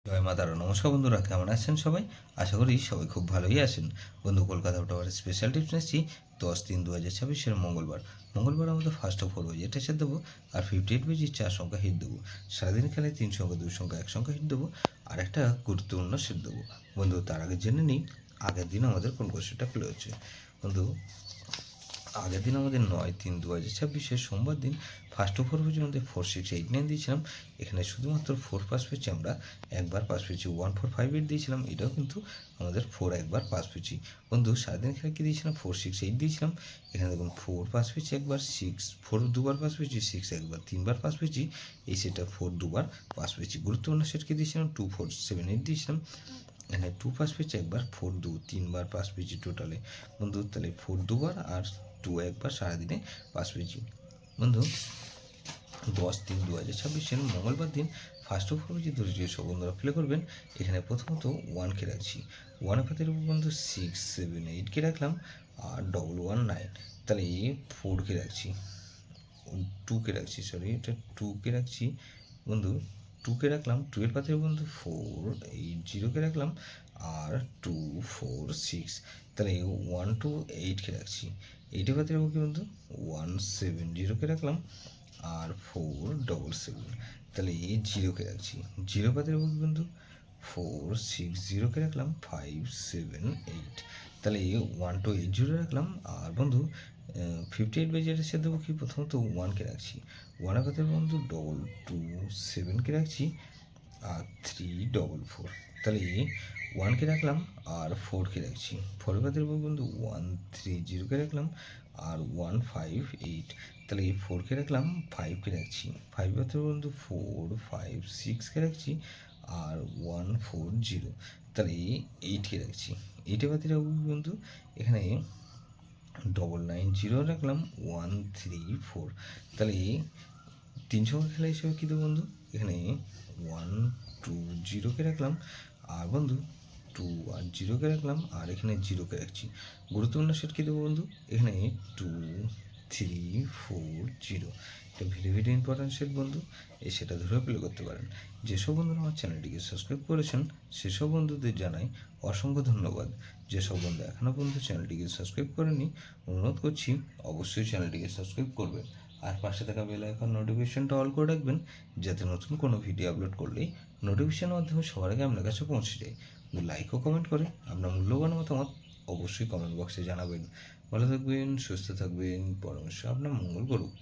জয় মা তারা। নমস্কার বন্ধুরা, কেমন আছেন সবাই? আশা করি সবাই খুব ভালোই আছেন। বন্ধু, কলকাতা টাওয়ারের স্পেশাল টিপস নিচ্ছি 10/3/2026 মঙ্গলবার আমাদের ফার্স্ট অফ 4 বাজে টেস্ট দেবো, আর 58 পেজে 4 সংখ্যা হিট দেবো। সারাদিন খেলায় 3 সংখ্যা 2 সংখ্যা 1 সংখ্যা হিট দেবো, আর একটা গুরুত্বপূর্ণ সেট দেবো। বন্ধু, তার আগে জেনে নিই আগের দিন আমাদের কোন কোশ্চেনটা খুলে হচ্ছে। বন্ধু, আগের দিন আমাদের 9/3/2026 সোমবার দিন ফার্স্ট ওভার পেয়েছি আমাদের 4,6,8,9 দিয়েছিলাম। এখানে শুধুমাত্র 4 পাস পেয়েছি, আমরা একবার পাস পেয়েছি 1,4,5,8 দিয়েছিলাম, এটাও কিন্তু আমাদের 4 একবার পাস পেয়েছি। বন্ধু, সারাদিন খেলা কি দিয়েছিলাম? 4,6,8 দিয়েছিলাম। এখানে দেখুন 4 পাস পেয়েছি একবার, 4 দুবার পাস পেয়েছি, 6 একবার, 3বার পাস পেয়েছি। এই সেটটা 4 দুবার পাস পেয়েছি। গুরুত্বপূর্ণ সেটকে দিয়েছিলাম 2,4,7,8 দিয়েছিলাম। এখানে 2 পাস পেয়েছি একবার, 4 3বার পাস পেয়েছি টোটালে। বন্ধু, তাহলে 4 দুবার আর 2 একবার সারাদিনে পাস পেয়েছি। বন্ধু, 10/3/2026 মঙ্গলবার দিন ফার্স্ট অফ অল যে ধৈর্য সব বন্ধুরা প্লে করবেন। এখানে প্রথমত 1কে রাখছি, 1 পাতের উপর বন্ধু 6 7 8কে রাখলাম, আর 1 1 9। তাহলে 4কে রাখছি, 2কে রাখছি, সরি এটা 2কে রাখছি। বন্ধু, 2কে রাখলাম, 2 এর পাতের বন্ধু 4 8 0কে রাখলাম, আর 2 4 6। তাহলে 1 2 8কে রাখছি, 8 এর পাতের কি বন্ধু 1 7 0কে রাখলাম, আর 4 7 7। তাহলে 0কে রাখছি, 0 পাতের কি বন্ধু 4 6 0কে রাখলাম, 5 7 8। তাহলে 1 2 8 0 রাখলাম। আর বন্ধু, 58 বাই যেটা সে দেবো কি, প্রথমত 1কে রাখছি, 1 পাতের বন্ধু 2 2 7কে রাখছি, আর 3 4 4। তাহলে 1কে রাখলাম আর 4কে রাখছি, 4 পাতের বন্ধু 1 3 0কে রাখলাম, আর 1 5 8। তাহলে 4কে রাখলাম, 5কে রাখছি, 5 পাতের বন্ধু 4 5 6কে রাখছি, আর 1 4 0। তাহলে 8কে রাখছি, 8 পাতের বন্ধু এখানে 9 0 রাখলাম, 1 3 4। তাহলে 3 সংখ্যা খেলা হিসেবে কী দেবো বন্ধু, এখানে 1 2 0কে রাখলাম, আর বন্ধু 2 আর 0কে রাখলাম, আর এখানে 0কে রাখছি। গুরুত্বপূর্ণ সেট কী দেবো বন্ধু, এখানে 2 3 4 0। এটা ভেরি ভেরি ইম্পর্ট্যান্ট সেট বন্ধু, এই সেটা ধরেও প্লে করতে পারেন। যেসব বন্ধুরা আমার চ্যানেলটিকে সাবস্ক্রাইব করেছেন সেসব বন্ধুদের জানাই অসংখ্য ধন্যবাদ। যেসব বন্ধু এখনও পর্যন্ত চ্যানেলটিকে সাবস্ক্রাইব করেনি, অনুরোধ করছি অবশ্যই চ্যানেলটিকে সাবস্ক্রাইব করবেন, আর পাশে থাকা বেল আইকন নোটিফিকেশনটা অল করে রাখবেন, যাতে নতুন কোনো ভিডিও আপলোড করলেই নোটিফিকেশনের মাধ্যমে সবার আগে আপনার কাছে পৌঁছে যায়। লাইক ও কমেন্ট করে আপনার মূল্যবান মতামত অবশ্যই কমেন্ট বক্সে জানাবেন। ভালো থাকবেন, সুস্থ থাকবেন, পরমেশ্বর আপনার মঙ্গল করুক।